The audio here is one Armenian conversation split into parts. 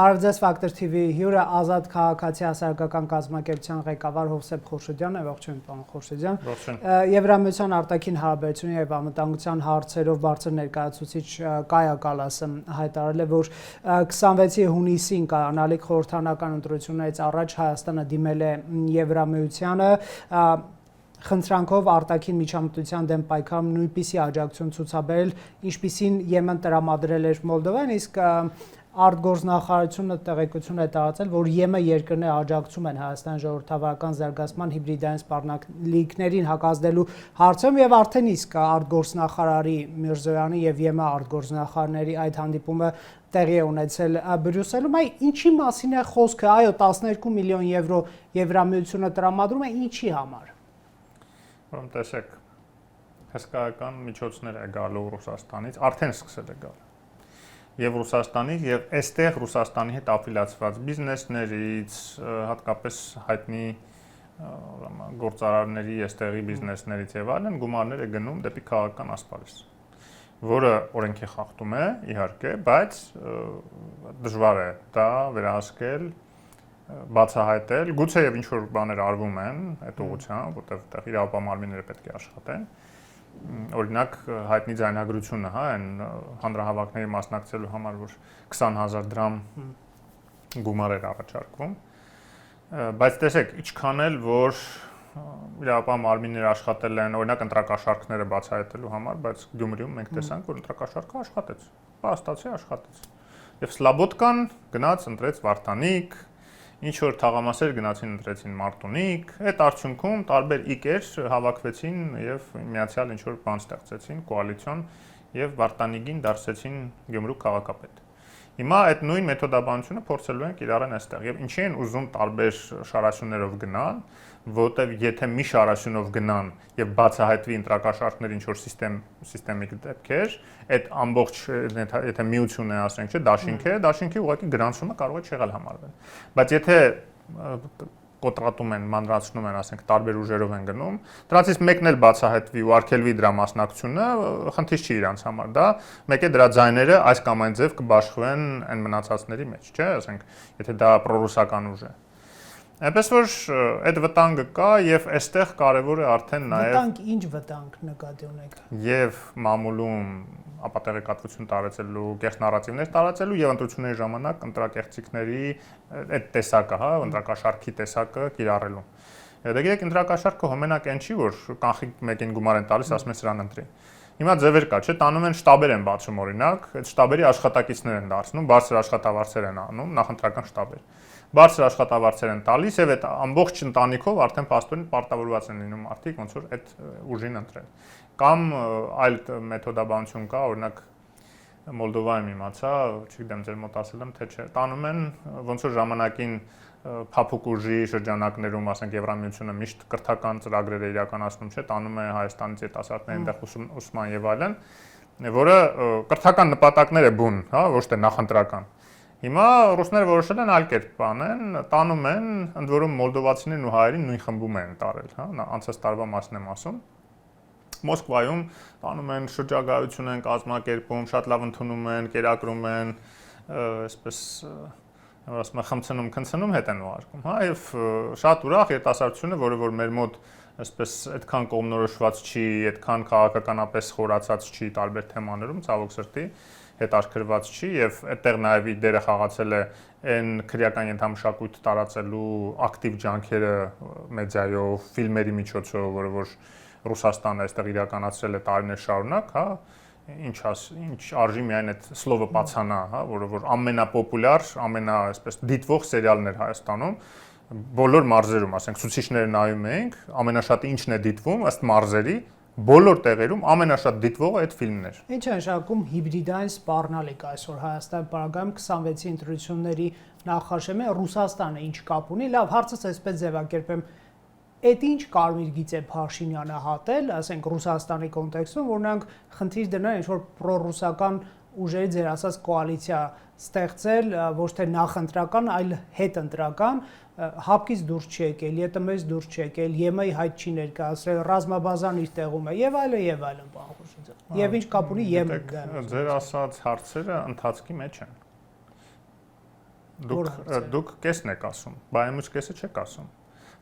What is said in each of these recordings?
Բարև ձեզ Factor TV հյուրը Ազատ քաղաքացի հասարակական կազմակերպության ղեկավար Հովսեփ Խորշիդյանն է, ողջույն պարոն Խորշիդյան։ Եվրամիության արտաքին հարաբերությունների եւ անվտանգության հարցերով բարձր ներկայացուցիչ Կայա Կալասը հայտարարել է, որ 26 հունիսին կայանալիք խորհրդարանական ընտրություններից առաջ Հայաստանը դիմել է Եվրամիությանը խնդրանքով արտաքին միջամտության դեմ պայքարում նույնպիսի աջակցություն ցուցաբերել, ինչպիսին Եմեն տրամադրել էր Մոլդովան, իսկ արտգործնախարարությունը տեղեկություն է տարածել, որ ԵՄ երկրները աջակցում են Հայաստանի ժողովրդավարական զարգացման հիբրիդային սպառնալիքներին հակազդելու հարցում եւ արդեն իսկ արտգործնախարարի Միրզոյանի եւ ԵՄ արտգործնախարարների այդ հանդիպումը տեղի է ունեցել Բրյուսելում, ինչի մասին է խոսքը, այո 12 միլիոն եվրո Եվրամիությունը տրամադրում է ինչի համար։ Ուրեմն տեսեք, հսկայական միջոցներ է գալու Ռուսաստանից, արդեն սկսել է գալ։ Եվ Ռուսաստանից եւ այստեղ Ռուսաստանի հետ աֆիլիացված բիզնեսներից, հատկապես հայտնի գործարարների, այստեղի բիզնեսներից եւ այլն գումարներ է գնում դեպի քաղաքական ասպարեզ, որը օրենքի խախտում է, իհարկե, բայց դժվար է դա վերահսկել, բացահայտել, գուցե եւ ինչ-որ բաներ արվում են այդ ուղղությամբ, որտեղ իրավապահ պետք է աշխատեն։ Օրինակ հայտնի ձայնագրությունը, այն հանրահավաքների մասնակցելու համար, որ 20,000 դրամ գումար էր առաջարկվում, բայց տեսեք, ինչքան էլ որ իրավապահ մարմիններ աշխատել են, օրինակ ընտրակաշառքները բացահայտելու համար, բայց Գյումրիում մենք տեսանք, որ ընտրակաշառքը աշխատեց, փաստացի աշխատեց։ Եվ Սլաբոդկան գնաց ընտրեց Վարդանիկ, ինչ որ թաղամասեր գնացին ընտրեցին Մարտունիկ, այդ արդյունքում տարբեր իգեր հավաքվեցին եւ միացյալ ինչ որ բան ստեղծեցին, կոալիցիոն եւ Վարդանիգին դարձեցին Գյումրու քաղաքապետ։ Հիմա այդ նույն մեթոդաբանությունը փորձելու են կիրառեն այստեղ եւ ինչի են ուզում տարբեր շարաշություններով գնալ, որտեւ եթե մի շարաշությունով գնան եւ բացահայտվի ընտրակաշառքներ ինչ որ սիստեմիկ դեպքեր, այդ ամբողջ եթե միություն է, ասենք, չէ, դաշինքի ուղղակի գրանցումը կարող է չեղալ համարվել։ Բայց եթե կոտրատում են, մանրացնում են, ասենք, տարբեր ուժերով են գնում, դրանից մեկն էլ բացահայտվի ու արգելվի դրա մասնակցությունը, խնդիր չի իրանց համար, դա մեկ է դրա ձայները այս կամ այն ձև կբաշխվեն այն մնացածների մեջ, չէ, ասենք, եթե դա պրոռուսական ուժ է։ Այնպես որ այդ վտանգը կա եւ այստեղ կարեւոր է արդեն նաեւ վտանգ ինչ վտանգ նկատի ունեք եւ մամուլում ապատեղեկատվություն տարածելու, կեղծ նարատիվներ տարածելու եւ ընտրությունների ժամանակ ընտրակեղծիքների այդ տեսակը, հա, ընտրակաշառքի տեսակը կիրառելու։ Դե գիտեք, ընտրակաշառքը հոմենակ այն չի, որ կանխիկ մեկին գումար են տալիս, ասում են սրան ընտրի։ Հիմա ձևեր կա, չէ, տանում են շտաբեր են բացում օրինակ, այդ շտաբերի աշխատակիցներ են դարձնում, բարձր աշխատավարձեր են անում, նախընտրական շտաբեր։ Բարձր աշխատավարձեր են տալիս եւ այդ ամբողջ ընտանիքով արդեն պաստորին պարտավորված են լինում մարդիկ ոնց որ այդ ուժին ընտրել։ Կամ այլ մեթոդաբանություն կա, օրինակ Մոլդովայում իմացա, չգիտեմ ձեր մոտ ասել եմ թե չէ, տանում են ոնց որ ժամանակին փափուկ ուժի շրջանակներում, ասենք Եվրամիությունը միշտ կրթական ծրագրեր է իրականացնում, չէ, տանում է Հայաստանից երիտասարդներին այնտեղ ուսման եւ այլն, որը կրթական նպատակներ է բուն, հա, ոչ թե նախընտրական։ Հիմա ռուսները որոշել են այլ կերպ անեն, տանում են, ընդ որում մոլդովացիներն ու հայերին նույն խմբում են տարել, հա, անցած տարվա մասն եմ ասում։ Մոսկվայում տանում են շրջագայություն են կազմակերպում, շատ լավ ընդունում են, կերակրում են, այսպես ասում խմցնում, քնցնում հետ են ուղարկում, հա, եւ շատ ուրախ երիտասարդությունը, որը որ մեր մոտ այսպես այդքան կողմնորոշված չի, այդքան քաղաքականապես խորացած չի տարբեր թեմաներում, ցավոք սրտի հետաքրքրված չի եւ այդտեղ նաեւ իր դերը խաղացել է այն քրեական ենթամշակույթ տարածելու ակտիվ ջանքերը մեդիայով, ֆիլմերի միջոցով, որը որ Ռուսաստանը այստեղ իրականացրել է տարիներ շարունակ, հա, ինչ արժի միայն այդ սլովը պացանա, հա, որը որ ամենապոպուլյար, այսպես դիտվող սերիալն էր Հայաստանում, բոլոր մարզերում, ասենք, ցուցիչները նայում էինք, ամենաշատը ինչն է դիտվում ըստ մարզերի, բոլոր տեղերում ամենաշատ դիտվողը այդ ֆիլմն էր։ Ինչ է նշանակում հիբրիդային սպառնալիք այսօր Հայաստանի պարագայում 26-ի ընտրությունների նախաշեմը Ռուսաստանը ինչ կապ ունի, լավ, հարցս այսպես ձևակերպեմ, այդ ինչ կարմիր գիծ է Փաշինյանը հատել, ասենք Ռուսաստանի կոնտեքստում, որ նրանք խնդիր դնեն ինչ-որ պրոռուսական ուժերի ձեր ասած կոալիցիա ստեղծել, ոչ թե նախընտրական, այլ հետընտրական, հապկից դուրս չի եկել, ԵՏՄ-ից դուրս չի եկել, ԵՄ-ի հայտ չի ներկայացրել, ռազմաբազան իր տեղում է եւ այլն, պարոն Խորշիդյան։ Եվ ինչ կապ ունի ԵՄ-ը։ Ձեր ասած հարցերը ընթացքի մեջ են։ Դուք կեսն եք ասում, բայց մյուս կեսը չեք ասում։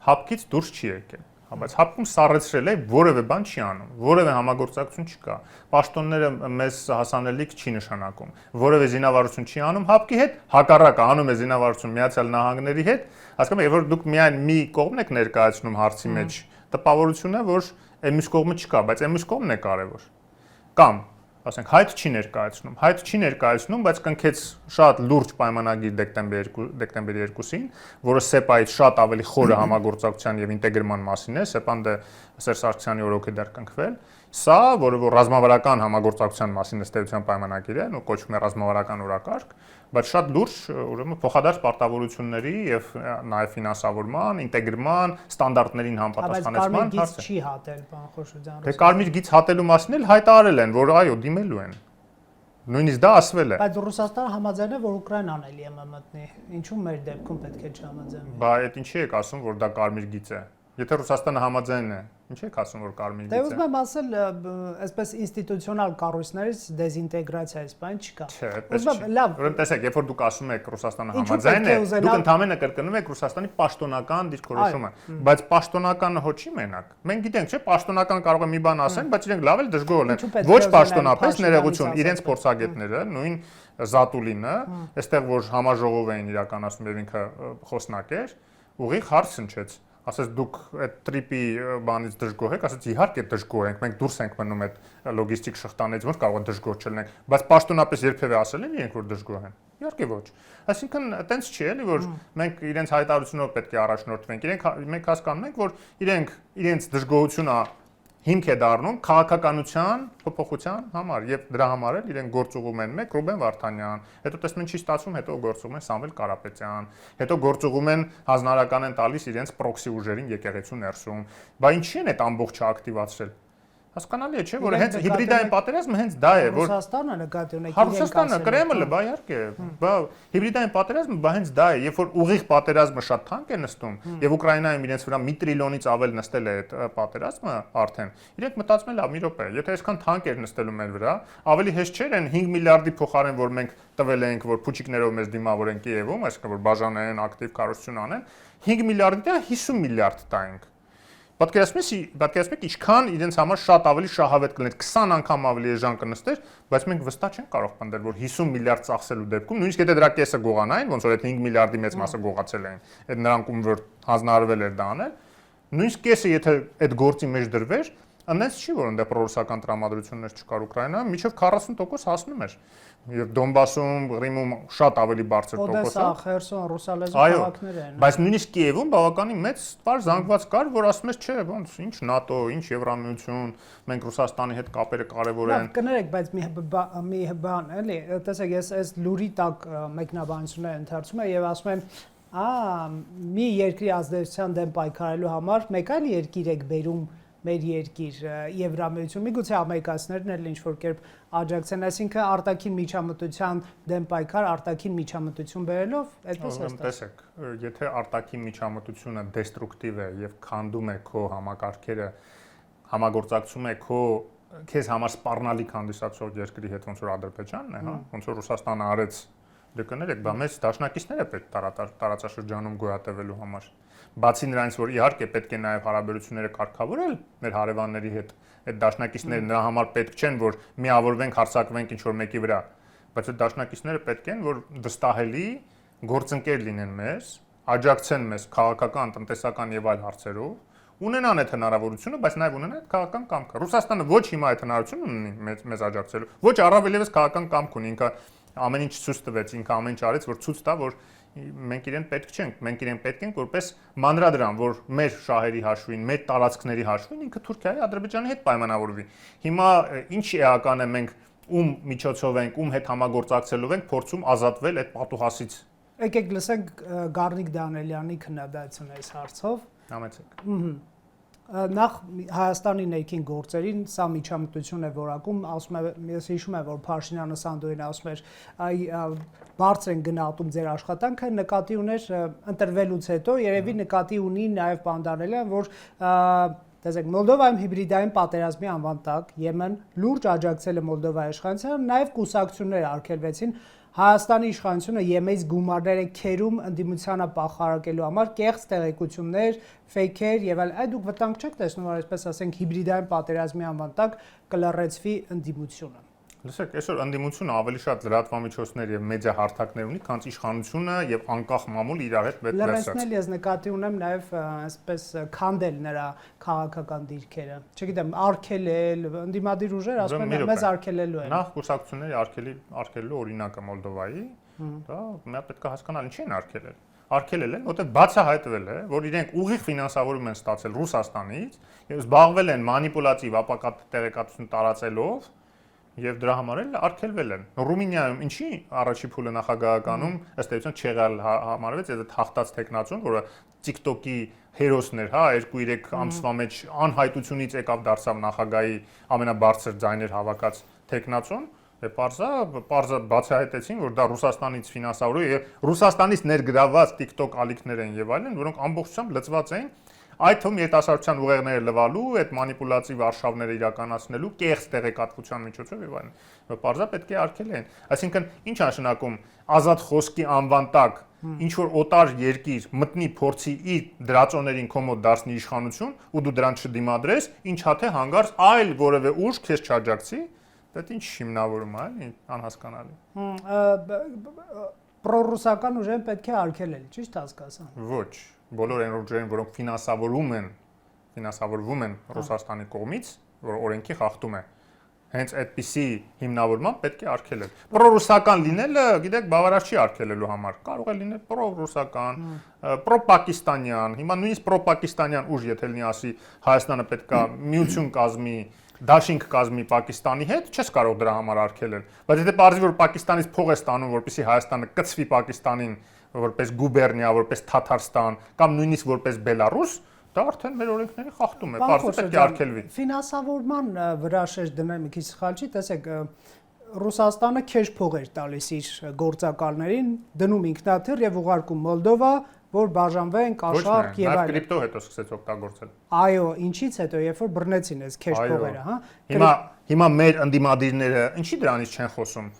Հապկից դուրս չի եկել։ Բայց հապկում սառեցրել է, որևէ բան չի անում, որևէ համագործակցություն չկա։ Պաշտոնները մեզ հասանելիք չի նշանակում, որևէ զինավարություն չի անում հապկի հետ, հակառակը անում է զինավարություն Միացյալ Նահանգների հետ, հասկանում եք, որ դուք միայն մի կողմն եք ներկայացնում հարցի մեջ, տպավորություն է, որ այն մյուս կողմը չկա, բայց այն մյուս կողմն է կարևոր։ Կամ ասենք հայտ չի ներկայացնում, բայց կնքեց շատ լուրջ պայմանագիր դեկտեմբերի 2-ին, որը SEPA-ից շատ ավելի խորը համագործակցության եւ ինտեգրման մասին է, SEPA-ն դե Սերժ Սարգսյանի օրոք է դեռ կնքվել, սա, որը որ ռազմավարական համագործակցության մասին ըստեյության պայմանագիր է, ու կոչվում է ռազմավարական օրակարգ, բայց շատ լուրջ, ուրեմն փոխադարձ պարտավորությունների եւ նաեւ ֆինանսավորման, ինտեգրման, ստանդարտներին համապատասխանեցման հարց է։ Չի հատել, պարոն Խորշիդյան։ Դե կարմիր գիծ հատելու մասին էլ հայտարարել են, որ այո, դիմելու են։ Նույնիսկ դա ասվել է։ Բայց Ռուսաստանը համաձայն է, որ Ուկրաինան էլ ԵՄ մտնի։ Ինչու մեր դեպքում պետք է չհամաձայնվի։ Բա այդ ինչի եք ասում, որ դա կարմիր գիծ է։ Եթե Ռուսաստանը համաձայն է, ինչ եք ասում, որ կարմիր գիծ է։ Դե ուզում եմ ասել, այսպես ինստիտուցիոնալ կառույցներից դեզինտեգրացիայից բան չկա։ Չէ, այդպես չի։ Ուրեմն տեսեք, երբ որ դուք ասում եք Ռուսաստանը համաձայն է, դուք ընդհանրապես կրկնում եք Ռուսաստանի պաշտոնական դիրքորոշումը, բայց պաշտոնականը հո չի մենակ։ Մենք գիտենք, չէ, պաշտոնական կարող է մի բան ասեն, բայց իրենք լավ էլ դժգոհ են։ Ոչ պաշտոնապես ներողություն, իրենց փորձագետները, նույն Զատուլինը, այստեղ որ համաժողով էին իրականացնում եւ ինքը խոսնակ էր, ուղիղ հարց հնչեց։ Ասես դուք այդ տրիպի բանից դժգոհ եք, ասես իհարկե դժգոհ ենք, մենք դուրս ենք մնում այդ լոգիստիկ շղթաներից, որ կարող է դժգոհ չլինենք, բայց պաշտոնապես երբևէ ասել են իրենք որ դժգոհ են։ Իհարկե ոչ։ Այսինքն այտենց չի էլի, որ մենք իրենց հայտարարությունով պետք է առաջնորդվենք։ Մենք հասկանում ենք, որ իրենց դժգոհությունը հիմք է դառնում քաղաքականության փոփոխության համար եւ դրա համար էլ իրենք գործուղում են մեկ Ռուբեն Վարդանյան, հետո տեսնում են չի ստացվում, հետո գործուղում են Սամվել Կարապետյան, հետո գործուղում են հանրական են տալիս իրենց պրոքսի ուժերին եկեղեցու ներսում։ Բա ինչի են այդ ամբողջը ակտիվացրել։ Հասկանալի է, չէ՞, որ հենց հիբրիդային պատերազմը հենց դա է, որ Ռուսաստանը նկատի ունեք Ռուսաստանը, Կրեմլը, բա իհարկե, բա հիբրիդային պատերազմը բա հենց դա է, երբ որ ուղիղ պատերազմը շատ թանկ է նստում, եւ Ուկրաինայում իրենց վրա մի տրիլիոնից ավել նստել է այդ պատերազմը արդեն, իրենք մտածում են լավ մի րոպե, եթե այսքան թանկ էր նստելու մեր վրա, ավելի հեշտ չէր այն 5 միլիարդի փոխարեն, որ մենք տվել ենք, որ փուչիկներով մեզ դիմավորեն Կիևում, այսինքն որ բաժանեն, ակտիվ կառուցություն անեն, 5 միլիարդի դե 50 միլիարդ տայինք։ Պատկերացնում եք ինչքան իրենց համար շատ ավելի շահավետ կլիներ, 20 անգամ ավելի էժան կնստեր, բայց մենք վստահ չենք կարող պնդել, որ 50 միլիարդ ծախսելու դեպքում, նույնիսկ եթե դրա կեսը գողանային, ոնց որ այդ 5 միլիարդի մեծ մասը գողացել էին, այդ նրանք ում որ հանձնարարվել էր դա անել, նույնիսկ կեսը եթե այդ գործի մեջ դրվեր, այնպես չի որ այնտեղ պրորուսական տրամադրություններ չկար Ուկրաինայում, մինչև 40% հասնում էր։ Եվ Դոնբասում, Ղրիմում շատ ավելի բարձր տոկոս է։ Օդեսա, Խերսոն, ռուսալեզու քաղաքներ են։ Բայց նույնիսկ Կիևում բավականին մեծ բար զանգված կար, որ ասում էր, չէ, ոնց, ինչ ՆԱՏՕ, ինչ Եվրամիություն, մենք Ռուսաստանի հետ կապերը կարևոր են։ Լավ, կներեք, բայց մի բան, էլի, տեսեք, ես այս լուրի տակ մեկնաբանություններ ընթերցում եմ եւ ասում եմ, մի երկրի ազդեցության դեմ պայքարելու համար մեկ այլ երկիր եք բերում մեր երկիր Եվրամիություն, միգուցե ամերիկացիներն էլ ինչ-որ կերպ աջակցեն, այսինքն արտաքին միջամտության դեմ պայքար, արտաքին միջամտություն բերելով, այդպես է։ Տեսեք, եթե արտաքին միջամտությունը դեստրուկտիվ է եւ քանդում է քո համակարգերը, համագործակցում է քո քեզ համար սպառնալիք հանդիսացող երկրի հետ, ոնց որ Ադրբեջանն է, հա, ոնց որ Ռուսաստանը արեց, դե կներեք, բա մեծ դաշնակիցներ է պետք տարածաշրջանում գոյատևելու համար։ Բացի նրանից, որ իհարկե պետք է նաև հարաբերությունները կարգավորել մեր հարևանների հետ, այդ դաշնակիցները նրա համար պետք չեն, որ միավորվենք, հարձակվենք ինչ-որ մեկի վրա, բայց այդ դաշնակիցները պետք են, որ վստահելի գործընկեր լինեն մեզ, աջակցեն մեզ քաղաքական, տնտեսական եւ այլ հարցերով, ունենան այդ հնարավորությունը, բայց նաև ունենան այդ քաղաքական կամքը։ Ռուսաստանը ոչ հիմա այդ հնարավորությունը ունի մեզ աջակցելու, ոչ առավել եւս քաղաքական կամք ունի, ինքը ամեն ինչ ցույց տվեց, ինքը ամեն ինչ արեց, որ ցույց տա, որ մենք իրեն պետք չենք, մենք իրեն պետք ենք որպես մանրադրամ, որ մեր շահերի հաշվին, մեր տարածքների հաշվին ինքը Թուրքիայի, Ադրբեջանի հետ պայմանավորվի։ Հիմա ինչ էական է մենք ում միջոցով ենք, ում հետ համագործակցելով ենք փորձում ազատվել այդ պատուհասից։ Եկեք լսենք Գառնիկ Դանելյանի քննադատությունը այս հարցով։ Համեցեք։ Նախ Հայաստանի ներքին գործերին սա միջամտություն է որակում, ասում եմ, ես հիշում եմ, որ Փաշինյանը Սանդոյին ասում էր, բարձր են գնահատում ձեր աշխատանքը, նկատի ուներ ընտրվելուց հետո, երևի նկատի ունի նաև Պանդանելյան, որ տեսեք, Մոլդովայում հիբրիդային պատերազմի անվան տակ ԵՄ-ն լուրջ աջակցել է Մոլդովայի իշխանությանը, նաև կուսակցություններ արգելվեցին Հայաստանի իշխանությունը ԵՄ-ից գումարներ է քերում ընդդիմությանը պախարակելու համար կեղծ տեղեկություններ, ֆեյքեր եւ այլ, այդ դուք վտանգ չեք տեսնում, որ այսպես ասենք հիբրիդային պատերազմի անվան տակ կլռեցվի ընդդիմությունը։ Լսեք, այսօր ընդդիմությունը ավելի շատ լրատվամիջոցներ եւ մեդիա հարթակներ ունի, քան իշխանությունը եւ անկախ մամուլ իրար հետ վերցած։ Լրացնել ես նկատի ունեմ նաեւ այսպես քանդել նրա քաղաքական դիրքերը։ Չգիտեմ, արգելել, ընդդիմադիր ուժեր ասում են մեզ արգելելու են։ Նախ կուսակցությունների արգելելու օրինակը Մոլդովայի, դա մենք պետք է հասկանալ ինչի են արգելել։ Արգելել են, որտեղ բացահայտվել է, որ իրենք ուղիղ ֆինանսավորում են ստացել Ռուսաստանից եւ զբաղվել են մանիպուլատիվ ապակատ տեղեկատվություն տարածելով եւ դրա համար էլ արգելվել են։ Ռումինիայում ինչի առաջի փուլը նախագահականում ըստ էության չեղալ համարվեց այդ հաղթած տեխնացուն, որը TikTok-ի հերոսն էր, հա, 2-3 ամսվա մեջ անհայտությունից եկավ դարձավ նախագահի ամենաբարձր ձայներ հավաքած տեխնացուն։ Պարզա բացահայտեցին, որ դա Ռուսաստանից ֆինանսավորում է եւ Ռուսաստանից ներգրաված TikTok ալիքներ են եւ այլն, որոնք ամբողջությամբ լծված են այդ թվում երիտասարդության ուղեղները լվալու, այդ մանիպուլատիվ արշավները իրականացնելու, կեղծ տեղեկատվության միջոցով եւ այլն։ Պարզա պետք է արգելեն։ Այսինքն, ինչ նշանակում ազատ խոսքի անվան տակ ինչ որ օտար երկիր մտնի փորձի իր դրածոներին կոմոդ դարձնի իշխանություն ու դու դրան չդիմադրես, ինչա թե հանգարց այլ որևէ ուժ քեզ չաջակցի, դա ինչ հիմնավորում է, այլ անհասկանալի։ Պրոռուսական ուժերին պետք է արգելել, ճիշտ հասկացա։ Ոչ, բոլոր այն ուժերին, որոնք ֆինանսավորվում են Ռուսաստանի կողմից, որ օրենքի խախտում է, հենց այդպիսի հիմնավորմամբ պետք է արգելել։ Պրոռուսական լինելը, գիտեք, բավարար չի արգելելու համար։ Կարող է լինել պրոռուսական, պրոպակիստանյան, հիմա նույնիսկ պրոպակիստանյան ուժ եթե լինի ասի Հայաստանը պետք է միություն կազմի, դաշինք կազմի Պակիստանի հետ, չես կարող դրա համար արգելել։ Բայց եթե պարզվի, որ Պակիստանից փող է ստանում, որպեսզի Հայաստանը կցվի Պակիստանին որպես գուբերնիա, որպես Թաթարստան կամ նույնիսկ որպես Բելարուս, դա արդեն մեր օրենքների խախտում է, պարզապես պետք է արգելվի։ Ֆինանսավորման վրա շեշտ դնել մի քիչ սխալ չի, տեսեք, Ռուսաստանը քեշ փող էր տալիս իր գործակալներին, դնում ինքնաթիռ եւ ուղարկում Մոլդովա, որ բաժանվեն կաշառք եւ այլն։ Նաև կրիպտո հետո սկսեց օգտագործել։ Այո, ինչից հետո, երբ որ բռնեցին այս քեշ փողերը, հա։ Հիմա մեր ընդդիմադիրները ինչի դրանից չեն խոսում։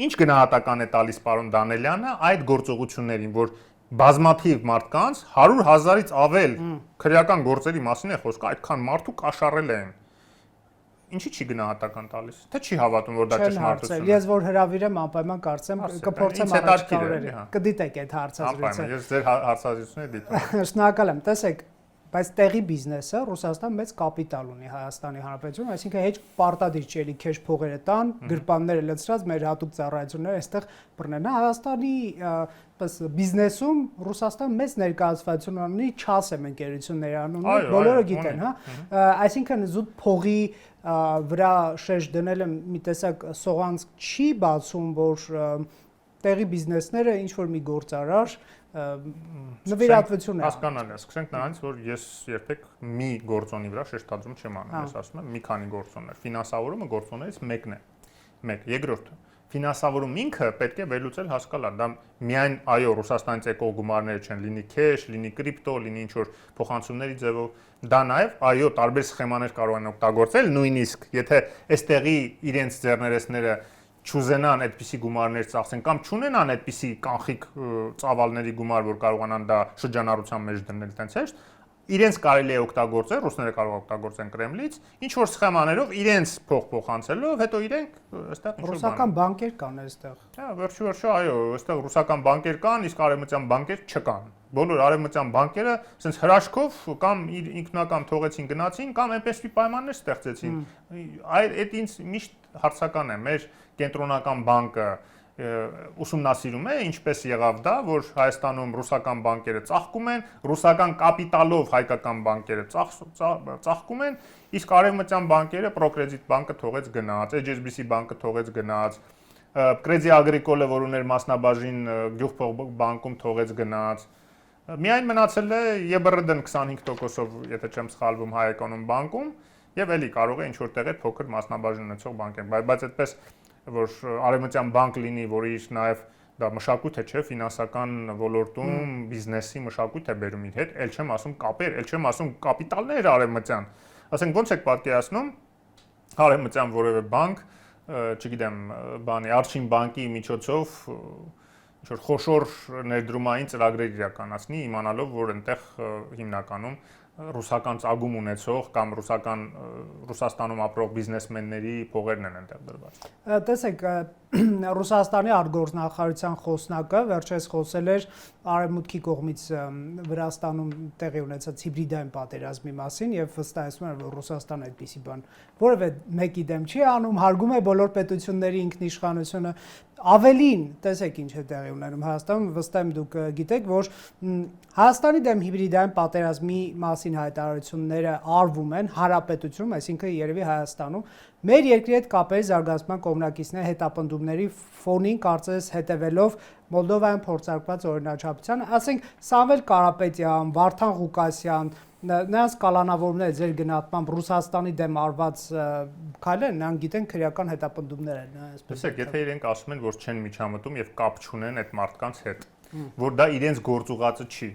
Ինչ գնահատական է տալիս պարոն Դանելյանը այդ գործողություններին, որ բազմաթիվ մարդկանց 100,000-ից ավել քրեական գործերի մասին է խոսքը, այդքան մարդու կաշառել են։ Ինչի չի գնահատական տալիս։ Թե չի հավատում, որ դա ճշմարտություն է։ Ես որ հրավիրեմ անպայման կարծեմ կփորձեմ առաջ օրերը։ Կդիտեք այդ հարցազրույցը։ Անպայման, ես ձեր հարցազրույցները դիտում։ Շնորհակալ եմ, տեսեք, բայց տեղի բիզնեսը Ռուսաստան մեծ կապիտալ ունի Հայաստանի Հանրապետությունում, այսինքն հեչ պարտադիր չի էլի քեշ փողերը տան, գրպանները լցրած մեր հատուկ ծառայությունները այստեղ բռնեն։ Հայաստանի բիզնեսում Ռուսաստան մեծ ներկայացվածություն ունի, չասեմ ընկերություններ անում, բոլորը գիտեն, հա։ Այսինքն զուտ փողի վրա շեշտ դնելը մի տեսակ սողանցք չի բացում, որ տեղի բիզնեսները ինչ որ մի գործարար նվիրատվություն է։ Հասկանալի է, սկսենք նրանից, որ ես երբեք մի գործոնի վրա շեշտադրում չեմ անում, ես ասում եմ մի քանի գործոններ։ Ֆինանսավորումը գործոններից մեկն է։ Մեկ, երկրորդը ֆինանսավորում ինքը պետք է վերլուծել հասկանալ, դա միայն այո Ռուսաստանից եկող գումարները չեն, լինի քեշ, լինի կրիպտո, լինի ինչ որ փոխանցումների ձևով, դա նաև այո տարբեր սխեմաներ կարող են օգտագործել, նույնիսկ եթե այստեղի իրենց ձեռներեցները չուզենան այդպիսի գումարներ ծախսեն կամ չունենան այդպիսի կանխիկ ծավալների գումար, որ կարողանան դա շրջանառության մեջ դնել, տենց է, իրենց կարելի է օգտագործել, ռուսները կարող օգտագործեն Կրեմլից, ինչ որ սխեմաներով իրենց փող փոխանցելով, հետո իրենք այստեղ ինչ որ ռուսական բանկեր կան այստեղ։ Հա, վերջի այո, այստեղ ռուսական բանկեր կան, իսկ արևմտյան բանկեր չկան։ Բոլոր արևմտյան բանկերը ասենց հրաշքով կամ ինքնական թողեցին գնացին կամ այնպեսի պայմաններ ստեղծեցին։ Այդ ինձ միշտ հարցական է, մեր կենտրոնական բանկը ուսումնասիրում է, ինչպես եղավ դա, որ Հայաստանում ռուսական բանկերը ծաղկում են, ռուսական կապիտալով հայկական բանկերը ծաղկում են, իսկ արևմտյան բանկերը Procredit բանկը թողեց գնաց, HSBC բանկը թողեց գնաց, Credit Agricole-ը, որ ուներ մասնաբաժին գյուղ բանկում թողեց գնաց։ Միայն մնացել է ԵԲՌԴ-ն 25%-ով, եթե չեմ սխալվում, Հայ-Էկոնոմ բանկում, եւ էլի կարող է ինչ որ տեղեր փոքր մասնաբաժին ունեցող բանկեր, բայց այդպես որ արևմտյան բանկ լինի, որը իր նաև դա մշակույթ է, չէ, ֆինանսական ոլորտում բիզնեսի մշակույթ է բերում իր հետ, ել չեմ ասում կապեր, ել չեմ ասում կապիտալներ արևմտյան։ Ասենք ոնց եք պատկերացնում արևմտյան որևէ բանկ չգիտեմ, բանի Արչին բանկի միջոցով ինչ որ խոշոր ներդրումային ծրագրեր իրականացնի, իմանալով, որ այնտեղ հիմնականում ռուսական ծագում ունեցող կամ Ռուսաստանում ապրող բիզնեսմենների փողերն են այնտեղ դրված։ Տեսեք, Ռուսաստանի արտգործնախարարության խոսնակը վերջերս խոսել էր Արևմուտքի կողմից Վրաստանում տեղի ունեցած հիբրիդային պատերազմի մասին եւ վստահեցնում էր, որ Ռուսաստանը այդպիսի բան որևէ մեկի դեմ չի անում, հարգում է բոլոր պետությունների ինքնիշխանությունը։ Ավելին, տեսեք ինչ է տեղի ունենում Հայաստանում, վստահ եմ դուք գիտեք, որ Հայաստանի դեմ հիբրիդային պատերազմի մասին հայտարարությունները արվում են հանրապետությունում, այսինքն երևի Հայաստանում, մեր երկրի հետ կապերի զարգացման կողմնակիցների հետապնդումների ֆոնին կարծես հետևելով Մոլդովայում փորձարկված օրինաչափությանը, ասենք Սամվել Կարապետյան, Վարդան Ղուկասյան, նրանց կալանավորումները ձեր գնահատմամբ Ռուսաստանի դեմ արված քայլեր, նրանք գիտեն քրեական հետապնդումներ են, այսպես։ Տեսեք, եթե իրենք ասում են, որ չեն միջամտում եւ կապ չունեն այդ մարդկանց հետ, որ դա իրենց գործուղածը չի,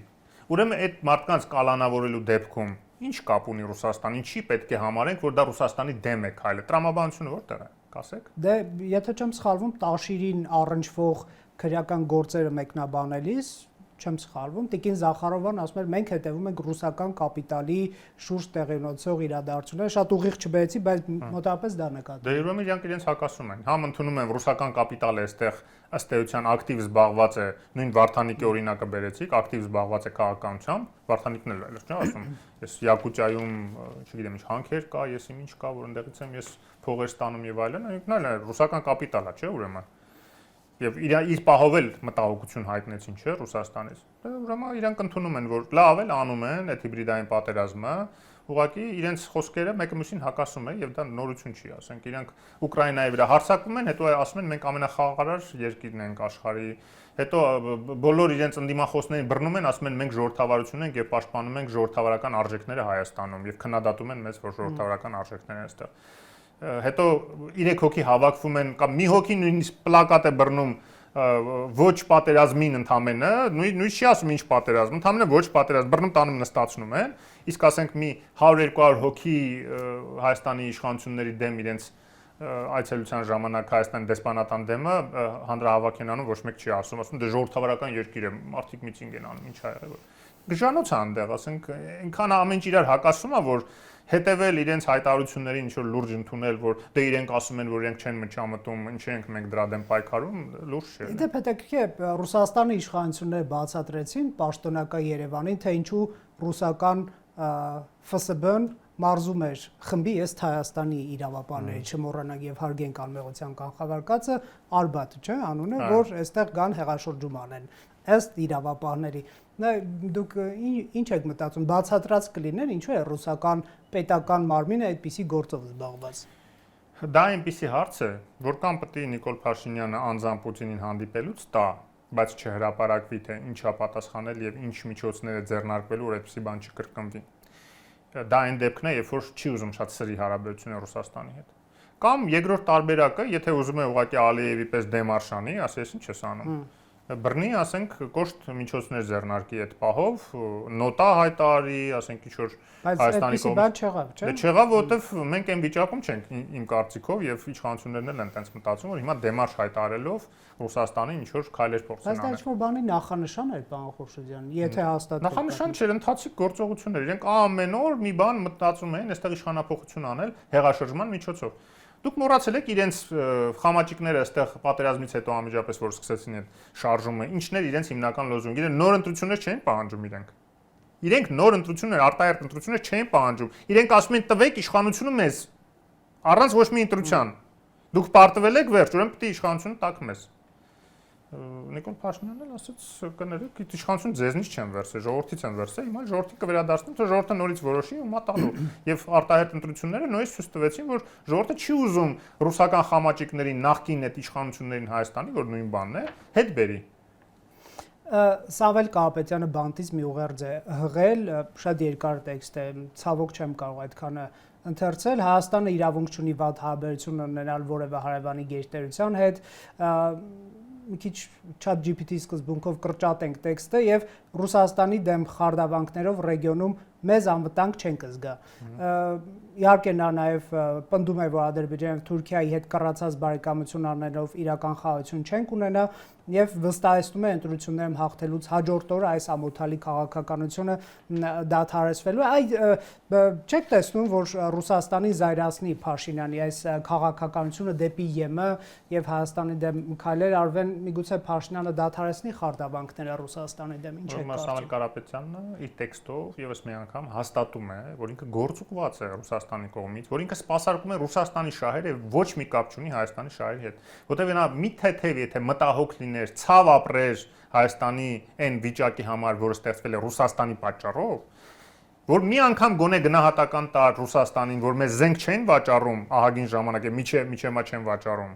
ուրեմն այդ մարդկանց կալանավորելու դեպքում ինչ կապ ունի Ռուսաստան, ինչի պետք է համարենք, որ դա Ռուսաստանի դեմ է քայլը։ Տրամաբանությունը որտեղ է, կասեք։ Դե, եթե չեմ սխալվում, Տաշիրին առնչվող քրեական գործերը մեկնաբանելիս, չեմ սխալվում, Տիկին Զախարովան ասում էր, մենք հետևում ենք ռուսական կապիտալի շուրջ տեղի ունեցող իրադարձությունները, շատ ուղիղ չբերեցի, բայց մոտավորապես դա նկատի։ Դե ուրեմն իրանք իրենց հակասում են։ Համ ընդունում են ռուսական կապիտալը այստեղ ըստ էության ակտիվ զբաղված է, նույն Վարդանիկի օրինակը բերեցիք, ակտիվ զբաղված է քաղաքականությամբ, Վարդանիկն էլ էր, չէ՞, ասում։ Ես Յակուտիայում, չգիտեմ, ինչ հանքեր կա, ես ինչ կա, որ այնտեղից եմ ես փողեր ստանում եւ այլն, այնքն էլ ռուսական կապիտալ է, չէ՞, ուրեմն։ Եվ իր պահովել մտահոգություն հայտնեցին, չէ՞, Ռուսաստանից։ Դե ուրեմն իրանք ընդունում են, որ լավ էլ անում են այդ հիբրիդային պատերազմը, ուղղակի իրենց խոսքերը մեկը մյուսին հակասում է եւ դա նորություն չի, ասենք իրանք Ուկրաինայի վրա հարձակվում են, հետո ասում են մենք ամենախաղաղարար երկիրն ենք աշխարհի, հետո բոլոր իրենց ընդդիմախոսներին բռնում են, ասում են մենք ժողովրդավարություն ենք եւ պաշտպանում ենք ժողովրդավարական արժեքները Հայաստանում եւ քննադատում են մեզ, որ ժողովրդավարական արժեքներ են այստեղ։ Հետո 3 հոգի հավաքվում են կամ մի հոգի նույնիսկ պլակատ է բռնում ոչ պատերազմին ընդամենը, նույնիսկ չի ասում ինչ պատերազմ, ընդամենը ոչ պատերազմ, բռնում տանում նստացնում են, իսկ ասենք մի 100-200 հոգի Հայաստանի իշխանությունների դեմ իրենց այցելության ժամանակ Հայաստանի դեսպանատան դեմը հանրահավաք են անում, ոչ մեկ չի ասում դե ժողովրդավարական երկիր է, մարդիկ միտինգ են անում, ինչ ա եղել։ Գժանոց է այնտեղ, ասենք, այնքան ամեն ինչ իրար հակասում է, որ հետևել իրենց հայտարարությունների ինչ որ լուրջ ընդունել, որ դե իրենք ասում են, որ իրենք չեն միջամտում, ինչ ենք մենք դրա դեմ պայքարում, լուրջ չէ։ Իդեպ հետաքրքիր է, Ռուսաստանի իշխանությունները բացատրեցին պաշտոնական Երևանին, թե ինչու ռուսական ՖՍԲ-ն մարզում էր խմբի ըստ Հայաստանի իրավապահների չմոռանանք եւ հարգենք անմեղության կանխավարկածը Արբաթ, չէ՞, անունը, որ այստեղ գան հեղաշրջում անեն ըստ իրավապահների։ Դուք ինչ եք մտածում, բացատրած կլիներ, ինչու է ռուսական պետական մարմինը այդպիսի գործով զբաղված։ Դա այնպիսի հարց է, որքան պետք է Նիկոլ Փաշինյանը անձամբ Պուտինին հանդիպելուց տա, բայց չհրապարակվի, թե ինչա պատասխանել եւ ինչ միջոցներ է ձեռնարկվելու, որ այդպիսի բան չկրկնվի։ Դա այն դեպքն է, երբ որ չի ուզում շատ սրի հարաբերություններ Ռուսաստանի հետ։ Կամ երկրորդ տարբերակը, եթե ուզում է ուղղակի Ալիևի պես դեմարշանի, ասես ինչ ես անում։ Բռնի, ասենք, կոշտ միջոցներ ձեռնարկի այդ պահով, նոտա հայտարարի, ասենք ինչ որ Հայաստանի կողմից։ Բայց չեղավ, չէ՞։ Դե չեղավ, որովհետև մենք այն վիճակում չենք իմ կարծիքով եւ իշխանություններն էլ են տենց մտածում, որ հիմա դեմարշ հայտարարելով Ռուսաստանին ինչ որ քայլեր փորձեն անել։ Բայց դա ինչ որ բանի նախանշան էր, պարոն Խորշիդյան, եթե հաստատ։ Նախանշան չէր, ընթացիկ գործողություններ։ Իրենք ամեն օր մի բան մտածում էին, այստեղ իշխանափոխություն անել հեղաշրջման միջոցով։ Դուք մոռացել եք իրենց խամաճիկները այստեղ պատերազմից հետո անմիջապես որ սկսեցին այդ շարժումը, ինչներ իրենց հիմնական լոզունգները, նոր ընտրություններ չէին պահանջում իրենք։ Իրենք նոր ընտրություններ, արտահերտ ընտրություններ չէին պահանջում։ Իրենք ասում են տվեք իշխանությունը մեզ։ Առանց ոչ մի ընտրության։ Դուք պարտվել եք վերջ, ուրեմն պետք է իշխանությունը տաք մեզ։ Նիկոլ Փաշինյանն էլ ասաց կներեք, իշխանությունը ձեզնից չեն վերցել, ժողովրդից են վերցել, հիմա ժողովրդի կվերադառնի, թե ժողովրդը նորից որոշի ու մատալու։ Եվ արտահերտ ընտրությունները նույնիսկ ցույց տվեցին, որ ժողովրդը չի ուզում ռուսական խամաճիկների նախկին այդ իշխանություններին Հայաստանի, որ նույն բանն է, հետ բերի։ Սամվել Կարապետյանը բանտից մի ուղերձ է հղել, շատ երկար տեքստ է, ցավոք չեմ կարող այդքանը ընթերցել, Հայաստանը իրավունք չունի վատ հարաբերություն ունենալ որևէ հարևանի գերտերության հետ, մի քիչ ChatGPT սկզբունքով կրճատենք տեքստը եւ Ռուսաստանի դեմ խարդավանքներով ռեգիոնում մեզ անվտանգ չենք զգա։ իհարկե նա նաև պնդում է, որ Ադրբեջանը Թուրքիայի հետ կռացած բարեկամություն առնելով իրական խաղաղություն չեն կունենա եւ վստահեցնում է ընտրություններում հաղթելուց հաջորդ օրը այս ամոթալի քաղաքականությունը դադարեցվելու է։ Այդ չեք տեսնում, որ Ռուսաստանի զայրացնի Փաշինյանի այս քաղաքականությունը դեպի ԵՄ եւ Հայաստանի դեմ քայլեր արվեն, միգուցե Փաշինյանը դադարեցնի խարդավանքները Ռուսաստանի դեմ, ինչ է կարծում։ Սամվել Կարապետյանը իր տեքստով եւս մի անգամ հաստատում է, որ ինքը գործուկված է Ռուսաստանի կողմից, որ ինքը սպասարկում է Ռուսաստանի շահերը եւ ոչ մի կապ չունի Հայաստանի շահերի հետ։ Որտեւ նա մի թեթև, եթե մտահոգ լիներ, ցավ ապրեր Հայաստանի այն վիճակի համար, որը ստեղծվել է Ռուսաստանի պատճառով, որ մի անգամ գոնե գնահատական տար Ռուսաստանին, որ մեզ զենք չեն վաճառում ահագին ժամանակ է, միջեմա չեն վաճառում։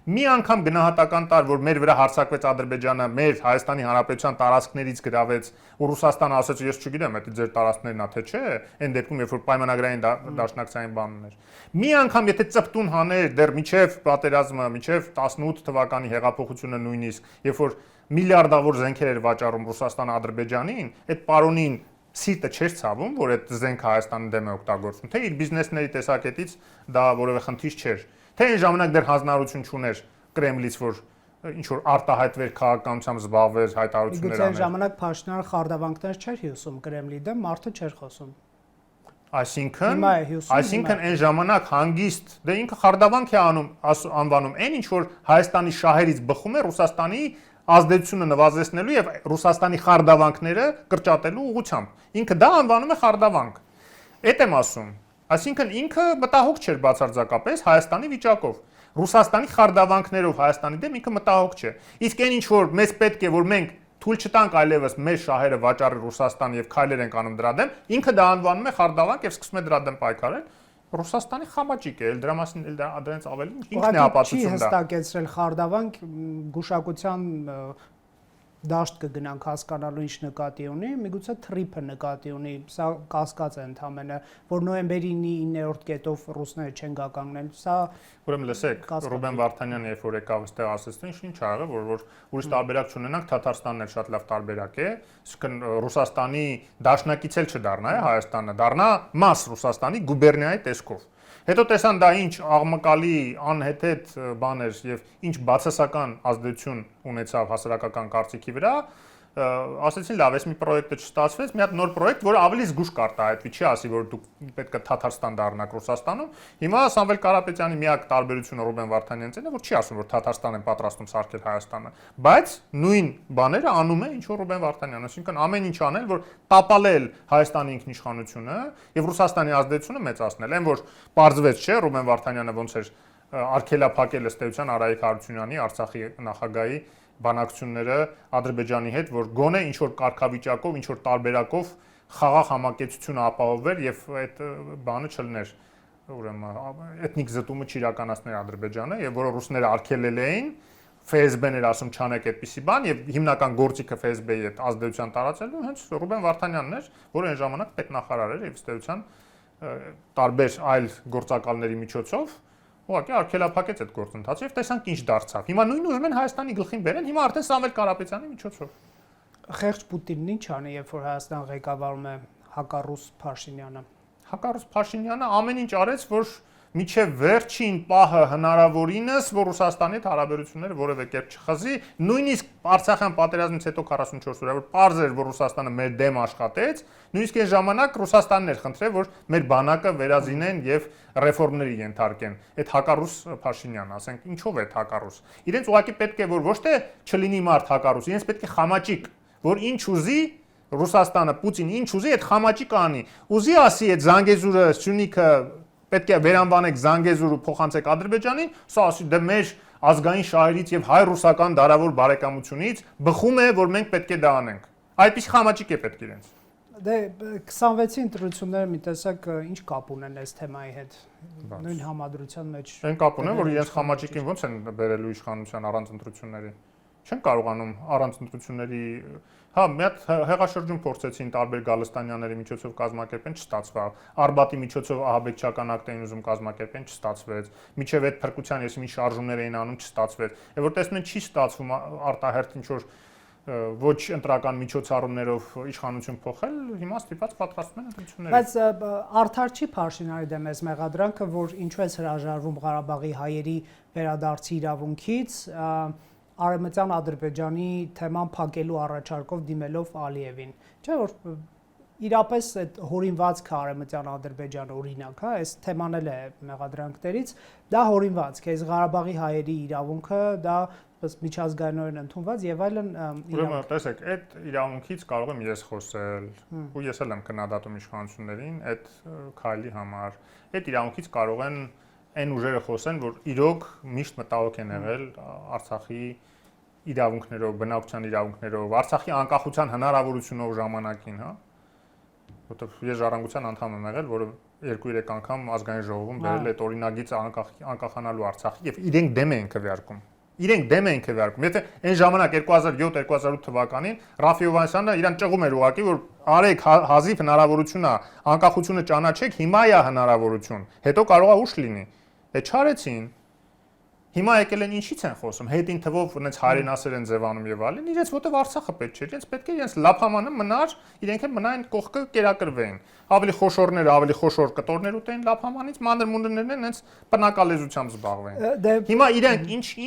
Մի անգամ գնահատական տար, որ մեր վրա հարձակվեց Ադրբեջանը, մեր Հայաստանի Հանրապետության տարածքներից գրավեց, ու Ռուսաստանը ասաց, ես չգիտեմ, դա ձեր տարածքներն է թե չէ, այն դեպքում, երբ որ պայմանագրային դաշնակցային բանն էր։ Մի անգամ եթե ծպտուն հաներ դեռ միջև պատերազմը, միջև 18 թվականի հեղափոխությունը նույնիսկ, երբ որ միլիարդավոր զենքեր էր վաճառում Ռուսաստանը Ադրբեջանին, այդ պարոնին սիրտը չէր ցավում, որ այդ զենքը Հայաստանի դեմ է օգտագործվում, թե իր բիզնեսների տեսակետից դա որևէ խնդիր չէր, թե այն ժամանակ դեռ հանձնարարություն չուներ Կրեմլից, որ ինչ որ արտահայտվեր քաղաքականությամբ զբաղվեր, հայտարարություններ աներ։ Իգուցե ժամանակ Փաշինյանը խարդավանքներ չէր հյուսում Կրեմլի դեմ, մարդը չէր խոսում։ Այսինքն այն ժամանակ հանգիստ, դե ինքը խարդավանք է անվանում, այն ինչ որ Հայաստանի շահերից բխում է Ռուսաստանի ազդեցությունը նվազեցնելու եւ Ռուսաստանի խարդավանքները կրճատելու ուղղությամբ։ Ինքը դա անվանում է խարդավանք։ Էդ եմ ասում։ Այսինքն ինքը մտահոգ չէր բացարձակապես Հայաստանի վիճակով։ Ռուսաստանի խարդավանքներով Հայաստանի դեմ ինքը մտահոգ չէ։ Իսկ այն ինչ որ մեզ պետք է, որ մենք թույլ չտանք այլևս մեր շահերը վաճառի Ռուսաստան եւ քայլեր ենք անում դրա դեմ, ինքը դա անվանում է խարդավանք եւ սկսում է դրա դեմ պայքարել։ Ռուսաստանի խամաճիկ է, դրա մասին դրանից ավելի ինքն է ապացուցում դա։ Չի հստակեցրել խարդավանք գուշակության դաշտ կգնանք հասկանալու ինչ նկատի ունի, միգուցե թրիփը նկատի ունի, սա կասկած է ընդհանրապես, որ նոյեմբերի 9-րդ կետով ռուսները չեն գականգնել, սա ուրեմն լսեք, Ռուբեն Վարդանյանը երբ որ եկավ այստեղ ասեց, ինչ ա եղել, որ ուրիշ տարբերակ չունենանք, Թաթարստանն էլ շատ լավ տարբերակ է, այսինքն Ռուսաստանի դաշնակից էլ չդառնա, Հայաստանը դառնա մաս Ռուսաստանի գուբերնիայի տեսքով։ Հետո տեսան դա ինչ աղմկալի անհեթեթ բան էր եւ ինչ բացասական ազդեցություն ունեցավ հասարակական կարծիքի վրա, ասեցին լավ, այս մի պրոյեկտը չստացվեց, մի հատ նոր պրոյեկտ, որը ավելի զգուշ կարտահայտվի, չի ասի, որ դուք պետք է Թաթարստան դառնաք Ռուսաստանում։ Հիմա Սամվել Կարապետյանի միակ տարբերությունը Ռուբեն Վարդանյանից է, որ չի ասում, որ Թաթարստան են պատրաստում սարքել Հայաստանը, բայց նույն բաները անում է ինչ որ Ռուբեն Վարդանյանը, այսինքն ամեն ինչ անել, որ տապալել Հայաստանի ինքնիշխանությունը եւ Ռուսաստանի ազդեցությունը մեծացնել, այն որ պարզվեց, չէ, Ռուբեն Վարդանյանը ոնց էր արգելափակել ըստ էության Արայիկ Հարությունյանի, Արցախի նախագահի բանակցությունները Ադրբեջանի հետ, որ գոնե ինչ որ կարգավիճակով, ինչ որ տարբերակով խաղաղ համակեցությունը ապահովվեր եւ այդ բանը չլներ, ուրեմն էթնիկ զտումը չիրականացներ Ադրբեջանը եւ որը ռուսները արգելել էին, ՖՍԲ-ն էր ասում չանեք այդպիսի բան եւ հիմնական գործիքը ՖՍԲ-ի հետ ազդեցության տարածելու հենց Ռուբեն Վարդանյանն էր, որը այն ժամանակ պետնախարար էր եւ ըստ էության տարբեր այլ գործակալների միջոցով ուղղակի արգելափակեց այդ գործընթացը եւ տեսանք ինչ դարձավ։ Հիմա նույնը ուզում են Հայաստանի գլխին բերեն, հիմա արդեն Սամվել Կարապետյանի միջոցով։ Խեղճ Պուտինն ինչ անի, երբ որ Հայաստան ղեկավարում է հակառուս Փաշինյանը։ Հակառուս Փաշինյանը ամեն ինչ արեց, որ միջև վերջին պահը հնարավորինս, որ Ռուսաստանի հետ հարաբերությունները որևէ կերպ չխզի, նույնիսկ Արցախյան պատերազմից հետո 44 օր, որ պարզ էր, որ Ռուսաստանը մեր դեմ աշխատեց, նույնիսկ այն ժամանակ Ռուսաստանն էր խնդրել, որ մեր բանակը վերազինեն եւ ռեֆորմների ենթարկեն։ Այդ հակառուս Փաշինյանը, ասենք, ինչով է հակառուս։ Իրենց ուղղակի պետք է որ ոչ թե չլինի մարդ հակառուս, իրենց պետք է խամաճիկ, որ ինչ ուզի Ռուսաստանը, Պուտինը ինչ ուզի, այդ խամաճիկը անի։ Ուզի ասի այդ Զանգեզուրը, Սյունիքը պետք է վերանվանեք Զանգեզուրը փոխանցեք Ադրբեջանին, սա ասի դե մեր ազգային շահերից եւ հայ-ռուսական դարավոր բարեկամությունից բխում է, որ մենք պետք է դա անենք։ Այդպես խամաճիկ է պետք իրենց։ Դե 26-ի ընտրությունները մի տեսակ ինչ կապ ունեն այս թեմայի հետ։ Նույն համադրության մեջ։ Այն կապ ունեն, որ իրենց խամաճիկին ոնց են բերելու իշխանության առանց ընտրությունների։ Չեն կարողանում առանց ընտրությունների, հա, մի հատ հեղաշրջում փորձեցին տարբեր Գալստանյանների միջոցով կազմակերպեն, չստացավ։ Արբատի միջոցով ահաբեկչական ակտ էին ուզում կազմակերպեն, չստացվեց։ Միջև այդ փրկության եսիմի շարժումներ էին անում, չստացվեց։ Եվ որ տեսնում են չի ստացվում արտահերթ ինչ որ ոչ ընտրական միջոցառումներով իշխանություն փոխել, հիմա ստիպված պատրաստվում են ընտրությունների։ Բայց արդար չի Փաշինյանի դեմ այս մեղադրանքը, որ ինչու է հրաժարվում Ղարաբաղի հայերի վերադարձի իրավունքից, Արևմտյան Ադրբեջանի թեման փակելու առաջարկով դիմելով Ալիևին։ Չէ՞ որ իրապես այդ հորինվածքը Արևմտյան Ադրբեջանը օրինակ, հա, այս թեման էլ է մեղադրանքներից, դա հորինվածք է, այս Ղարաբաղի հայերի իրավունքը, դա միջազգայինորեն ընդունված եւ այլն Ուրեմն տեսեք, այդ իրավունքից կարող եմ ես խոսել, ու ես էլ եմ քննադատում իշխանություններին այդ քայլի համար։ Այդ իրավունքից կարող են այն ուժերը խոսեն, որ իրոք միշտ մտահոգ են եղել Արցախի իրավունքներով, բնակության իրավունքներով, Արցախի անկախության հնարավորությունով ժամանակին, հա։ Որտեղ ես ժառանգության անդամ եմ եղել, որը 2-3 անգամ ազգային ժողովում բերել այդ օրինագիծը անկախանալու Արցախի եւ իրենք դեմ էին քվեարկում։ Իրենք դեմ էին քվեարկում։ Եթե այն ժամանակ 2007-2008 թվականին Ռաֆի Հովհաննիսյանը իրան ճղում էր ուղակի, որ արեք հազիվ հնարավորություն է, անկախությունը ճանաչեք, հիմա է հնարավորություն, հետո կարող է ուշ լինի։ Դե չարեցին։ Հիմա եկել են ինչից են խոսում, հետին թվով այնց հայրենասեր են ձևանում եւ այլն, իրենց որտեվ Արցախը պետք չէ, իրենց պետք է իրենց լափամանը մնար, իրենք էլ մնային կողքը կերակրվեին։ Ավելի խոշորները, ավելի խոշոր կտորներ ուտեին լափամանից, մանր-մունդերներն են այնց բնակալեզությամբ զբաղվեն։ Հիմա իրենք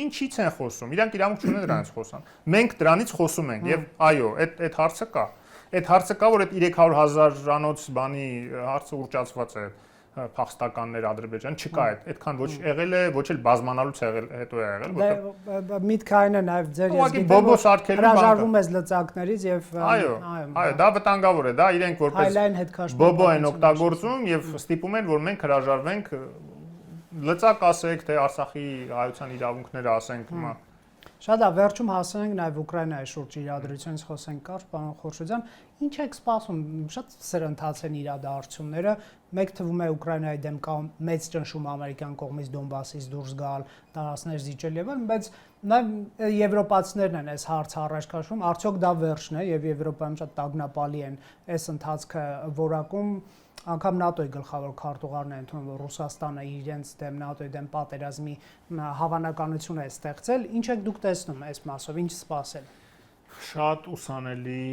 ինչից են խոսում, իրենք իրավունք չունեն դրանից խոսան։ Մենք դրանից խոսում ենք եւ այո, այդ հարցը կա։ Այդ հարցը կա, որ այդ 300,000-անոց բանի հարցը ուռճացված է։ Փախստականներ Ադրբեջան չկա այդքան ոչ եղել է, ոչ էլ բազմանալուց եղել, հետո է եղել, որտեղ միտքը այն է նաև ձեր ես գիտեմ, բոբո սարքելու հրաժարվում ես լծակներից եւ այո, դա վտանգավոր է, դա իրենք որպես բոբո են օգտագործում եւ ստիպում են, որ մենք հրաժարվենք լծակ ասեք, թե Արցախի հայության իրավունքները ասենք հիմա։ Շատ է, վերջում հասնենք նաև Ուկրաինայի շուրջ իրադրությունից խոսենք կար, պարոն Խորշիդյան, ինչ եք սպասում, շատ սրընթաց են իրադարձությունները, մեկ թվում է Ուկրաինայի դեմ կա մեծ ճնշում ամերիկյան կողմից Դոնբասից դուրս գալ, տարածքներ զիջել եւ այլն, բայց նաև եվրոպացիներն են այս հարցը առաջ քաշում, արդյոք դա վերջն է եւ Եվրոպայում շատ տագնապալի են այս ընթացքը որակում անգամ ՆԱՏՕ-ի գլխավոր քարտուղարն է ընդունում, որ Ռուսաստանը իրենց դեմ ՆԱՏՕ-ի դեմ պատերազմի հավանականություն է ստեղծել, ինչ եք դուք տեսնում այս մասով, ինչ սպասել։ Շատ ուսանելի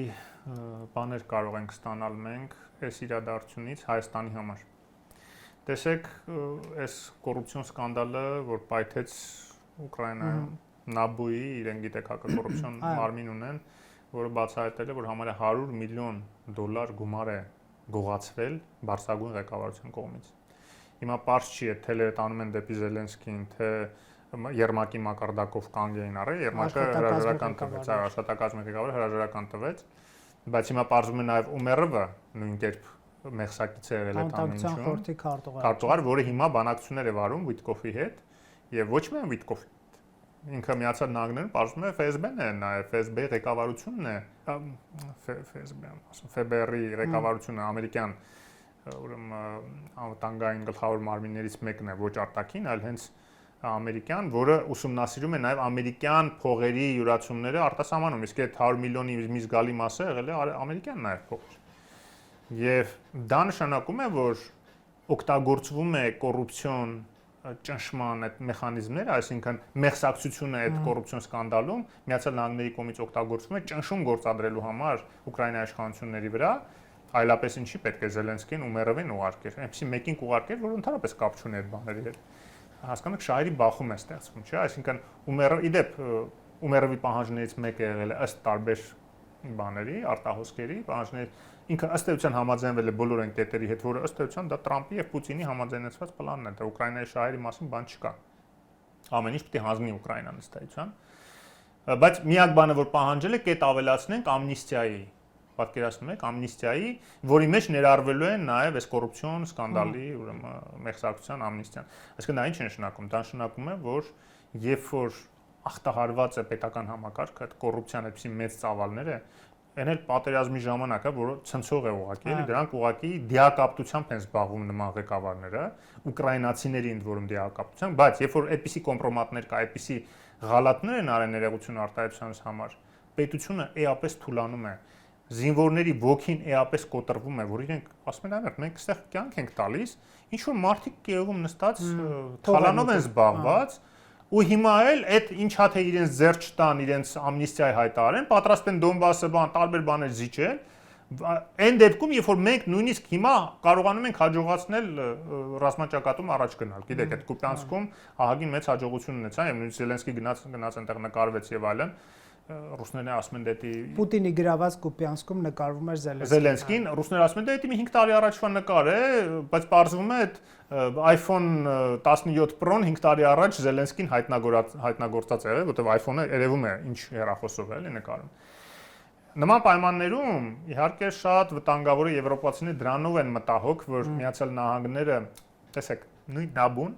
բաներ կարող ենք ստանալ մենք այս իրադարձությունից Հայաստանի համար։ Տեսեք, այս կոռուպցիոն սկանդալը, որ պայթեց Ուկրաինայում, ՆԱԲՈ-ի, իրենք գիտեք, հակակոռուպցիոն մարմին ունեն, որը բացահայտել է, որ համարյա $100 միլիոն գումար է գողացվել բարձրագույն ղեկավարության կողմից։ Հիմա պարզ չի, թե տանում են դեպի Զելենսկին, թե Երմակի մակարդակով կանգ էին առել, Երմակը հրաժարական տվեց, աշխատակազմի ղեկավարը հրաժարական տվեց, բայց հիմա պարզվում է նաև Ումերովը նույն կերպ մեղսակից է եղել այդ ամենը։ Քարտուղար, որը հիմա բանակցություններ է վարում Վիտկոֆի հետ, եւ ոչ միայն Վիտկոֆի ինքը Միացյալ Նահանգներում պարզվում է ՖՍԲ-ն է նաև ՖՍԲ-ի ղեկավարությունն է ՖՍԲ-ն, ասում ՖԲՌ-ի ղեկավարությունը ամերիկյան ուրեմն անվտանգային գլխավոր մարմիններից մեկն է, ոչ արտաքին, այլ հենց ամերիկյան, որը ուսումնասիրում է նաև ամերիկյան փողերի յուրացումները արտասահմանում, իսկ այդ 100 միլիոնի մի զգալի մասը եղել է ամերիկյան նաև փող։ Եվ դա նշանակում է, որ օգտագործվում է կոռուպցիոն ճնշման այդ մեխանիզմները, այսինքն մեղսակցությունը այդ կոռուպցիոն սկանդալում Միացյալ Նահանգների կողմից օգտագործվում է ճնշում գործադրելու համար Ուկրաինայի իշխանությունների վրա, այլապես ինչի պետք է Զելենսկին Ումերովին ուղարկեր, այնպեսի մեկին կուղարկեր, որ ընդհանրապես կապ չունի այդ բաների հետ։ Հասկանաք, շահերի բախում է ստեղծվում, չէ՞, այսինքն Ումերովը իդեպ Ումերովի պահանջներից մեկը եղել է ըստ տարբեր բաների, արտահոսքերի, պահանջների ինքը ըստ էության համաձայնվել է բոլոր այն կետերի հետ, որը ըստ էության դա Տրամպի եւ Պուտինի համաձայնեցված պլանն է, դա Ուկրաինայի շահերի մասին բան չկա։ Ամեն ինչ պետք է հանձնի Ուկրաինան ըստ էության։ Բայց միակ բանը, որ պահանջել է, կետ ավելացնենք ամնիստիայի, պատկերացնում եք, ամնիստիայի, որի մեջ ներառվելու են նաեւ այս կոռուպցիոն սկանդալի, ուրեմն մեղսակցության ամնիստիան։ Այսինքն դա ինչ է նշանակում։ Դա նշանակում է, որ երբ որ ախտահարված է պետական համակարգը, այդ կոռուպցիան այդպիսի մեծ ծավալները այն էլ պատերազմի ժամանակ է, որը ցնցող է ուղղակի, էլի դրանք ուղղակի դիակապտությամբ են զբաղվում նման ղեկավարները, ուկրաինացիների ընդ որում դիակապտությամբ, բայց երբ որ այդպիսի կոմպրոմատներ կա, այդպիսի ղալատներ են արել ներողություն արտահայտության համար, պետությունը էապես թուլանում է, զինվորների ոգին էապես կոտրվում է, որ իրենք ասում են այո, մենք այստեղ կյանք ենք տալիս, ինչ որ մարդիկ Կիևում նստած թալանով են զբաղված, ու հիմա էլ այդ ինչա թե իրենց ձեռք չտան, իրենց ամնիստիայի հայտարարեն, պատրաստ են Դոնբասը տարբեր բաներ զիջել, այն դեպքում, երբ որ մենք նույնիսկ հիմա կարողանում ենք հաջողացնել ռազմաճակատում առաջ գնալ։ Գիտեք, այդ Կուպյանսկում ահագին մեծ հաջողություն ունեցան, եւ նույնիսկ Զելենսկի գնաց այնտեղ նկարվեց եւ այլն։ Ռուսներն ասում են դեպի Պուտինի գրաված Կուպյանսկում նկարվում էր Զելենսկին, ռուսները ասում են դա դեպի 5 տարի առաջվա նկար է, բայց պարզվում է այդ iPhone 17 Pro-ն 5 տարի առաջ Զելենսկին հայտնագործած եղել, որտեղ iPhone-ը երևում է ինչ հեռախոսով է էլի նկարում։ Նման պայմաններում իհարկե շատ վտանգավոր է եվրոպացիները դրանով են մտահոգ, որ Միացյալ Նահանգները, տեսեք, նույն Նաբուն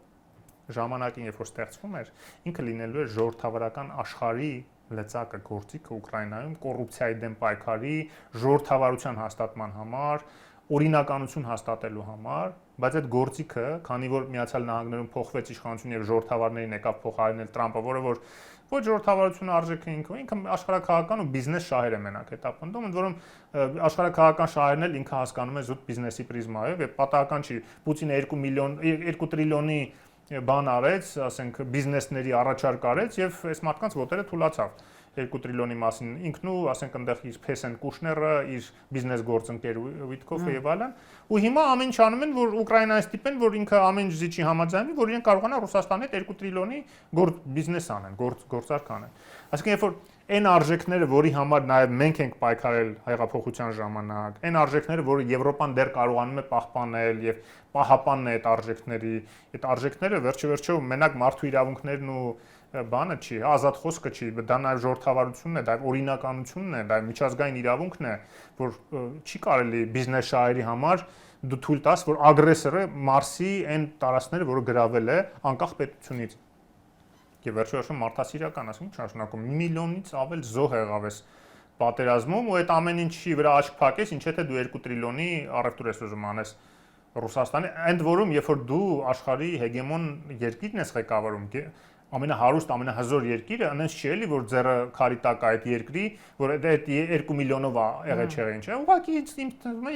ժամանակին երբ որ ստեղծվում էր, ինքը լինելու էր ժողովրդավարական աշխարհի լծակը գործիքը Ուկրաինայում կոռուպցիայի դեմ պայքարի, ժողովրդավարության հաստատման համար, օրինականություն հաստատելու համար, բայց այդ գործիքը, քանի որ Միացյալ Նահանգներում փոխվեց իշխանությունը եւ ժողովրդավարներին եկավ փոխարինել Տրամպը, որը որ ոչ ժողովրդավարությունը արժեքը ինքը աշխարհակահական ու բիզնես շահեր է մենակ հետապնդում, ընդ որում աշխարհակահական շահերն էլ ինքը հասկանում է զուտ բիզնեսի պրիզմայով եւ պատահական չի Պուտինը 2 տրիլիոնի բան արեց, ասենք բիզնեսների առաջարկ արեց եւ այս մարդկանց ոտերը թուլացավ 2 տրիլիոնի մասին ինքն ու ասենք այնտեղ իր Փեսեն Կուշները, իր բիզնես գործընկեր Վիտկոֆը եւ այլն, ու հիմա ամեն ինչ անում են, որ Ուկրաինայից ստիպեն, որ ինքը ամեն ինչ զիջի համաձայնվի, որ իրեն կարողանա Ռուսաստանի հետ 2 տրիլիոնի բիզնես անեն, գործարք անեն։ Այսինքն երբ որ այն արժեքները, որի համար նաև մենք ենք պայքարել հեղափոխության ժամանակ, այն արժեքները, որը Եվրոպան դեռ կարողանում է պահպանել եւ պահապանն է այդ արժեքները վերջիվերջո մենակ մարդու իրավունքներն ու բանը չի, ազատ խոսքը չի, դա նաև ժողովրդավարությունն է, դա օրինականությունն է, դա միջազգային իրավունքն է, որ չի կարելի բիզնես շահերի համար դու թույլ տաս, որ ագրեսորը մարսի այն տարածքները, որը գրավել է անկախ պետությունից։ Եվ վերջերս մարդասիրական, ասում ինչ նշանակում, միլիոնից ավել զոհ եղավ էս պատերազմում ու այդ ամեն ինչի վրա աչք փակես, ինչ թե դու 2 տրիլիոնի առևտուր ես ուզում անես Ռուսաստանի, ընդ որում երբ որ դու աշխարհի հեգեմոն երկիրն ես ղեկավարում, ամենահարուստ, ամենահզոր երկիրը, այնպես չի էլի, որ ձեռը քարի տակ այդ երկրի, որ այդ 2 միլիոնով եղեչեղը ինչ է, ուղղակի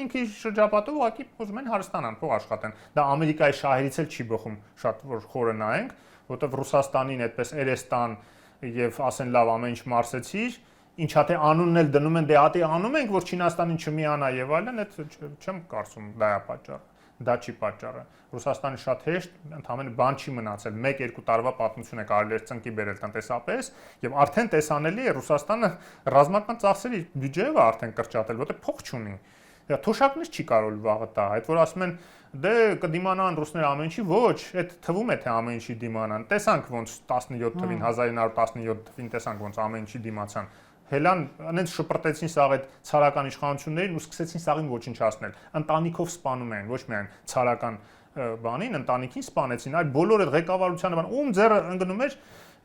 ինքը շրջապատով ուղղակի ուզում են հարստանան, փող աշխատեն։ Դա Ամերիկայի շահերից էլ չի բխում, շատ որ խորը նայենք, որտեղ Ռուսաստանին այդպես Էրեստան եւ ասեն լավ ամեն ինչ մարսեցիր, ինչա թե անունն էլ դնում են, դե ատի անում ենք, որ Չինաստանին չմիանա եւ այլն, այդ չեմ կարծում դա է պատճառը։ Դա չի պատճառը։ Ռուսաստանը շատ հեշտ ընդհանրապես բան չի մնացել, 1-2 տարվա պատմություն է կարելի է ծնկի բերել տնտեսապես եւ արդեն տեսանելի է Ռուսաստանը ռազմական ծախսերի բյուջեով արդեն կրճատել, որտեղ փող չունի։ Թոշակներ չի կարող վաղը տա, այդ որ ասում են դե կդիմանան ռուսները ամեն ինչի, ոչ, այդ թվում է թե ամեն ինչի դիմանան։ Տեսանք ոնց 17 թվին 1917 թվին տեսանք ոնց ամեն ինչի դիմացան։ Հելան այնց շպրտեցին սաղ այդ ցարական իշխանություններին ու սկսեցին սաղին ոչնչացնել։ Ընտանիքով սպանում էին, ոչ միայն ցարական բանին, ընտանիքին սպանեցին, այլ բոլոր այդ ղեկավարությանը բան, ում ձեռը ընկնում էր,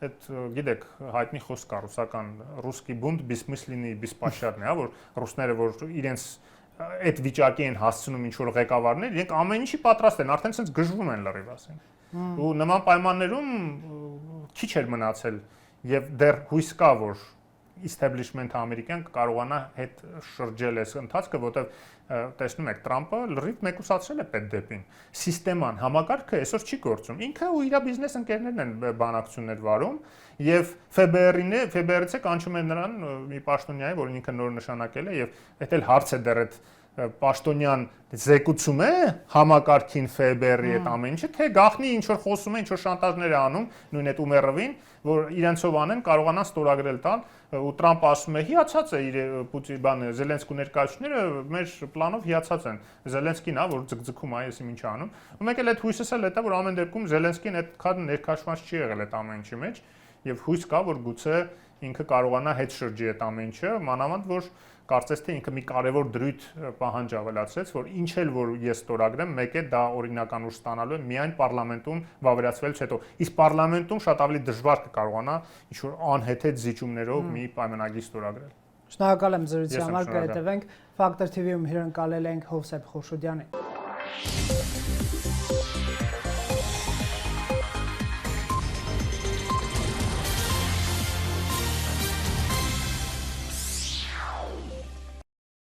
այդ գիտեք, հայտնի խոսք կա ռուսական ռուսկի բունտ բեսմысленный беспощадный, հա, որ ռուսները որ իրենց այդ վիճակի են հասցնում ինչ որ ղեկավարներ, իրենք ամեն ինչի պատրաստ են, արդեն ցենց գժվում են լրիվ ասեն։ Ու նման պայմաններում քիչ էր մնացել եւ դեռ հույս կա, որ establishment ամերիկյան կարողանա հետ շրջել այս ընթացքը, որտեղ տեսնում եք Տրամպը լրիվ մեկուսացրել է պետդեպին։ Սիստեման, համակարգը այսօր չի գործում։ Ինքը ու իր բիզնես ընկերներն են բանակցություններ վարում եւ FBR-ից է կանչում են նրան մի պաշտոնյայի, որին ինքը նոր նշանակել է եւ դա էլ հարց է դեռ այդ պաշտոնյան զեկուցում է համակարգին FBR-ի այդ ամեն ինչը, թե գախնի ինչ որ խոսում է, ինչ որ շանտաժներ է անում, նույն այդ Ումերովին, որ իրենցով անեն կարողանան ստորագրել տալ, ու Տրամպը ասում է հիացած է իր Պուտին Զելենսկու ներկայացուցիչները մեր պլանով հիացած են։ Զելենսկին է, որ ձգձգում է, այսինքն ինչ անում։ Ու մեկ էլ այդ հույսս էլ է դա, որ ամեն դեպքում Զելենսկին այդքան ներքաշված չի եղել այդ ամեն ինչի մեջ, եւ հույս կա, որ գուցե ինքը կարողանա հետ շրջի այդ ամեն ինչը, մանավանդ որ կարծես թե ինքը մի կարևոր դրույթ պահանջ ավելացրեց, որ ինչ էլ որ ես ստորագրեմ, մեկ է դա օրինական ուժ ստանալու է միայն պարլամենտում վավերացվելուց հետո։ Իսկ պարլամենտում շատ ավելի դժվար կկարողանա ինչ որ անհեթեթ զիջումներով մի պայմանագիր ստորագրել։ Շնորհակալ եմ զրույցի համար, կհետևենք Factor TV-ում հյուրընկալել ենք Հովսեփ Խորշոդյանին։